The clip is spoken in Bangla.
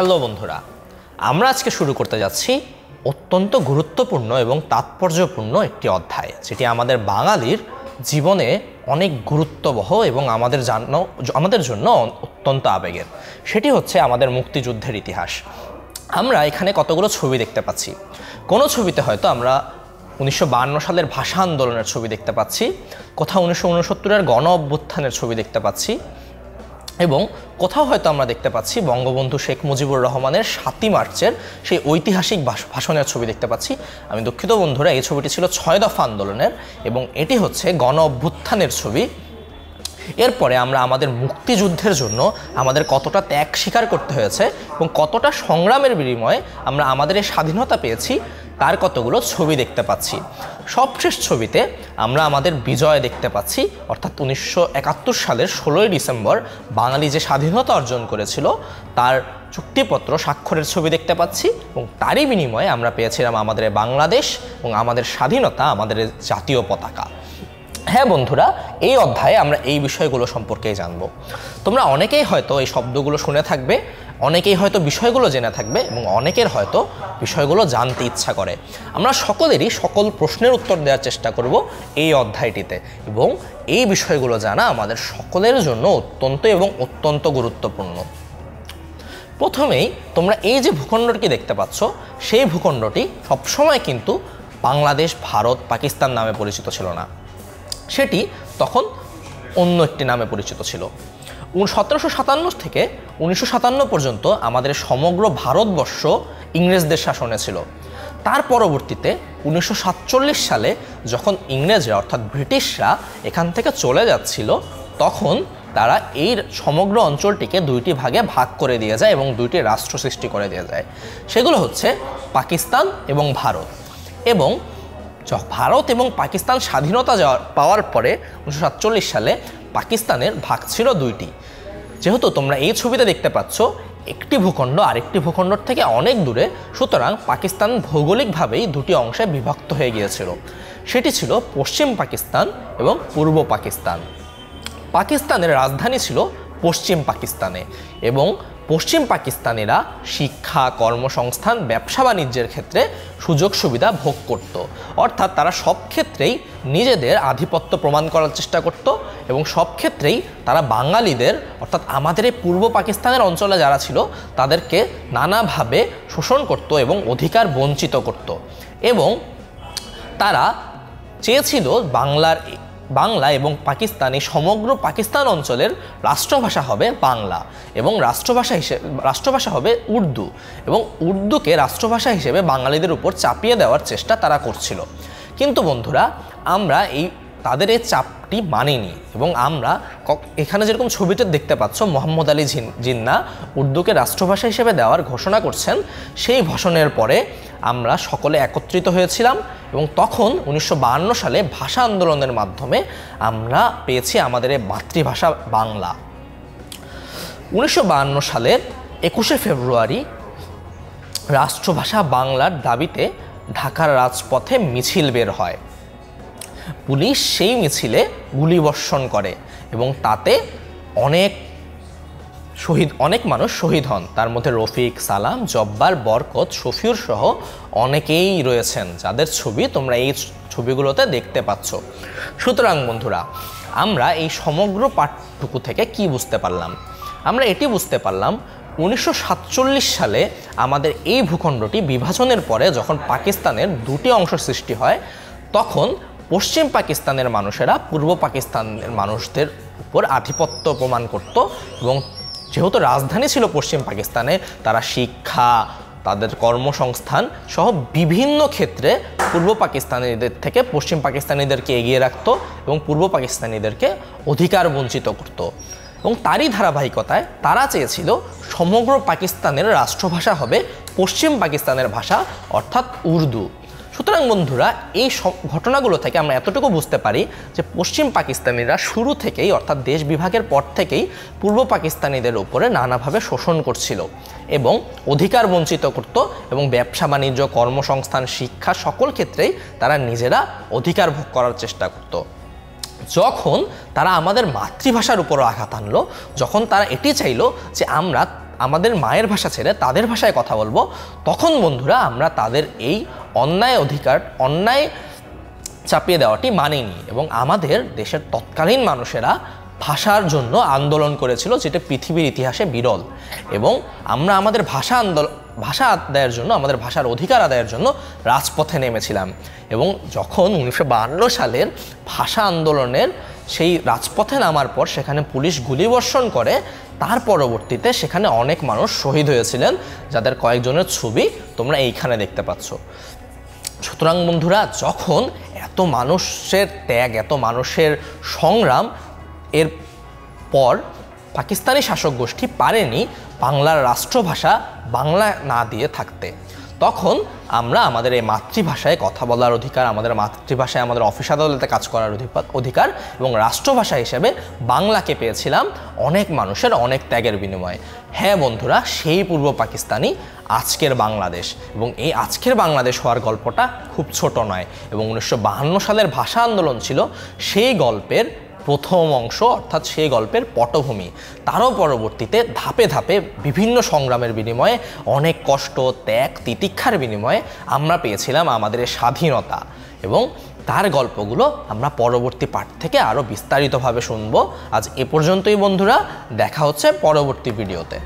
হ্যালো বন্ধুরা, আমরা আজকে শুরু করতে যাচ্ছি অত্যন্ত গুরুত্বপূর্ণ এবং তাৎপর্যপূর্ণ একটি অধ্যায়, যেটি আমাদের বাঙালির জীবনে অনেক গুরুত্ববহ এবং আমাদের জন্য অত্যন্ত আবেগের। সেটি হচ্ছে আমাদের মুক্তিযুদ্ধের ইতিহাস। আমরা এখানে কতগুলো ছবি দেখতে পাচ্ছি। কোনো ছবিতে হয়তো আমরা 1952 সালের ভাষা আন্দোলনের ছবি দেখতে পাচ্ছি, কোথাও 1969-এর গণ অভ্যুত্থানের ছবি দেখতে পাচ্ছি, এবং কোথাও হয়তো আমরা দেখতে পাচ্ছি বঙ্গবন্ধু শেখ মুজিবুর রহমানের 7ই মার্চের সেই ঐতিহাসিক ভাষণের ছবি দেখতে পাচ্ছি। আমি দুঃখিত বন্ধুরা, এই ছবিটি ছিল 6 দফা আন্দোলনের এবং এটি হচ্ছে গণ অভ্যুত্থানের ছবি। এরপরে আমরা আমাদের মুক্তিযুদ্ধের জন্য আমাদের কতটা ত্যাগ স্বীকার করতে হয়েছে এবং কতটা সংগ্রামের বিনিময়ে আমরা আমাদের এই স্বাধীনতা পেয়েছি তার কতগুলো ছবি দেখতে পাচ্ছি। সবশেষ ছবিতে আমরা আমাদের বিজয় দেখতে পাচ্ছি, অর্থাৎ 1971 সালের 16ই ডিসেম্বর বাঙালি যে স্বাধীনতা অর্জন করেছিল তার চুক্তিপত্র স্বাক্ষরের ছবি দেখতে পাচ্ছি এবং তারই বিনিময়ে আমরা পেয়েছিলাম আমাদের বাংলাদেশ এবং আমাদের স্বাধীনতা, আমাদের জাতীয় পতাকা। হ্যাঁ বন্ধুরা, এই অধ্যায়ে আমরা এই বিষয়গুলো সম্পর্কেই জানব। তোমরা অনেকেই হয়তো এই শব্দগুলো শুনে থাকবে, অনেকেই হয়তো বিষয়গুলো জেনে থাকবে এবং অনেকের হয়তো বিষয়গুলো জানতে ইচ্ছা করে। আমরা সকলেরই সকল প্রশ্নের উত্তর দেওয়ার চেষ্টা করব এই অধ্যায়টিতে, এবং এই বিষয়গুলো জানা আমাদের সকলের জন্য অত্যন্ত গুরুত্বপূর্ণ। প্রথমেই তোমরা এই যে ভূখণ্ডটি দেখতে পাচ্ছ, সেই ভূখণ্ডটি সবসময় কিন্তু বাংলাদেশ, ভারত, পাকিস্তান নামে পরিচিত ছিল না। সেটি তখন অন্য একটি নামে পরিচিত ছিল। 1757 থেকে 1957 পর্যন্ত আমাদের সমগ্র ভারতবর্ষ ইংরেজদের শাসনে ছিল। তার পরবর্তীতে 1947 সালে যখন ইংরেজরা অর্থাৎ ব্রিটিশরা এখান থেকে চলে যাচ্ছিল, তখন তারা এই সমগ্র অঞ্চলটিকে দুইটি ভাগে ভাগ করে দিয়ে যায় এবং দুইটি রাষ্ট্র সৃষ্টি করে দিয়ে যায়। সেগুলো হচ্ছে পাকিস্তান এবং ভারত। এবং ভারত এবং পাকিস্তান স্বাধীনতা পাওয়ার পরে 1947 সালে পাকিস্তানের ভাগ ছিল দুইটি। যেহেতু তোমরা এই ছবিতে দেখতে পাচ্ছ একটি ভূখণ্ড আরেকটি ভূখণ্ডের থেকে অনেক দূরে, সুতরাং পাকিস্তান ভৌগোলিকভাবেই দুটি অংশে বিভক্ত হয়ে গিয়েছিল। সেটি ছিল পশ্চিম পাকিস্তান এবং পূর্ব পাকিস্তান। পাকিস্তানের রাজধানী ছিল পশ্চিম পাকিস্তানে এবং পশ্চিম পাকিস্তানিরা শিক্ষা, কর্মসংস্থান, ব্যবসা বাণিজ্যের ক্ষেত্রে সুযোগ সুবিধা ভোগ করত। অর্থাৎ তারা সব ক্ষেত্রেই নিজেদের আধিপত্য প্রমাণ করার চেষ্টা করত এবং সব ক্ষেত্রেই তারা বাঙালিদের অর্থাৎ আমাদের এই পূর্ব পাকিস্তানের অঞ্চলে যারা ছিল তাদেরকে নানাভাবে শোষণ করত এবং অধিকার বঞ্চিত করত। এবং তারা চেয়েছিল বাংলা এবং পাকিস্তান, এই সমগ্র পাকিস্তান অঞ্চলের রাষ্ট্রভাষা হবে বাংলা এবং রাষ্ট্রভাষা হবে উর্দু, এবং উর্দুকে রাষ্ট্রভাষা হিসেবে বাঙালিদের উপর চাপিয়ে দেওয়ার চেষ্টা তারা করছিল। কিন্তু বন্ধুরা, আমরা তাদের এই চাপটি মানিনি এবং আমরা এখানে যেরকম ছবিতে দেখতে পাচ্ছ মোহাম্মদ আলী জিন্নাহ উর্দুকে রাষ্ট্রভাষা হিসেবে দেওয়ার ঘোষণা করছেন, সেই ভাষণের পরে আমরা সকলে একত্রিত হয়েছিলাম এবং তখন 1952 সালে ভাষা আন্দোলনের মাধ্যমে আমরা পেয়েছি আমাদের এই মাতৃভাষা বাংলা। 1952 সালের 21শে ফেব্রুয়ারি রাষ্ট্রভাষা বাংলার দাবিতে ঢাকার রাজপথে মিছিল বের হয়। পুলিশ সেই মিছিলে গুলিবর্ষণ করে এবং তাতে অনেক মানুষ শহীদ হন। তার মধ্যে রফিক, সালাম, জব্বার, বরকত, শফিউর সহ অনেকেই রয়েছেন, যাদের ছবি তোমরা এই ছবিগুলোতে দেখতে পাচ্ছ। সুতরাং বন্ধুরা, আমরা এই সমগ্র পাঠটুকু থেকে কি বুঝতে পারলাম? আমরা এটি বুঝতে পারলাম 1947 সালে আমাদের এই ভূখণ্ডটি বিভাজনের পরে যখন পাকিস্তানের দুটি অংশ সৃষ্টি হয়, তখন পশ্চিম পাকিস্তানের মানুষেরা পূর্ব পাকিস্তানের মানুষদের উপর আধিপত্য প্রমাণ করত এবং যেহেতু রাজধানী ছিল পশ্চিম পাকিস্তানে, তারা শিক্ষা, তাদের কর্মসংস্থান সহ বিভিন্ন ক্ষেত্রে পূর্ব পাকিস্তানিদের থেকে পশ্চিম পাকিস্তানিদেরকে এগিয়ে রাখত এবং পূর্ব পাকিস্তানিদেরকে অধিকার বঞ্চিত করত। এবং তারই ধারাবাহিকতায় তারা চেয়েছিল সমগ্র পাকিস্তানের রাষ্ট্রভাষা হবে পশ্চিম পাকিস্তানের ভাষা অর্থাৎ উর্দু। সুতরাং বন্ধুরা, এই ঘটনাগুলো থেকে আমরা এতটুকু বুঝতে পারি যে পশ্চিম পাকিস্তানিরা শুরু থেকেই অর্থাৎ দেশ বিভাগের পর থেকেই পূর্ব পাকিস্তানিদের উপরে নানাভাবে শোষণ করছিল এবং অধিকার বঞ্চিত করত এবং ব্যবসা বাণিজ্য, কর্মসংস্থান, শিক্ষা সকল ক্ষেত্রেই তারা নিজেরা অধিকার ভোগ করার চেষ্টা করত। যখন তারা আমাদের মাতৃভাষার উপর আঘাত আনলো, যখন তারা এটি চাইলো যে আমরা আমাদের মায়ের ভাষা ছেড়ে তাদের ভাষায় কথা বলবো, তখন বন্ধুরা আমরা তাদের এই অন্যায় চাপিয়ে দেওয়াটি মানিনি এবং আমাদের দেশের তৎকালীন মানুষেরা ভাষার জন্য আন্দোলন করেছিল, যেটা পৃথিবীর ইতিহাসে বিরল। এবং আমরা আমাদের ভাষা আদায়ের জন্য, আমাদের ভাষার অধিকার আদায়ের জন্য রাজপথে নেমেছিলাম। এবং যখন 1952 সালের ভাষা আন্দোলনের সেই রাজপথে নামার পর সেখানে পুলিশ গুলিবর্ষণ করে, তার পরবর্তীতে সেখানে অনেক মানুষ শহীদ হয়েছিলেন, যাদের কয়েকজনের ছবি তোমরা এইখানে দেখতে পাচ্ছ। সুতরাং বন্ধুরা, যখন এত মানুষের ত্যাগ, এত মানুষের সংগ্রাম এর পর পাকিস্তানি শাসক গোষ্ঠী পারেনি বাংলার রাষ্ট্রভাষা বাংলা না দিয়ে থাকতে, তখন আমরা আমাদের এই মাতৃভাষায় কথা বলার অধিকার, আমাদের মাতৃভাষায় আমাদের অফিস আদালতে কাজ করার অধিকার এবং রাষ্ট্রভাষা হিসেবে বাংলাকে পেয়েছিলাম অনেক মানুষের অনেক ত্যাগের বিনিময়ে। হ্যাঁ বন্ধুরা, সেই পূর্ব পাকিস্তানি আজকের বাংলাদেশ। এবং এই আজকের বাংলাদেশ হওয়ার গল্পটা খুব ছোট নয়, এবং 1952 সালের ভাষা আন্দোলন ছিল সেই গল্পের প্রথম অংশ, অর্থাৎ সেই গল্পের পটভূমি। তারও পরবর্তীতে ধাপে ধাপে বিভিন্ন সংগ্রামের বিনিময়ে, অনেক কষ্ট, ত্যাগ, তিতিক্ষার বিনিময়ে আমরা পেয়েছিলাম আমাদের স্বাধীনতা। এবং তার গল্পগুলো আমরা পরবর্তী পাঠ থেকে আরও বিস্তারিতভাবে শুনবো। আজ এ পর্যন্তই বন্ধুরা, দেখা হচ্ছে পরবর্তী ভিডিওতে।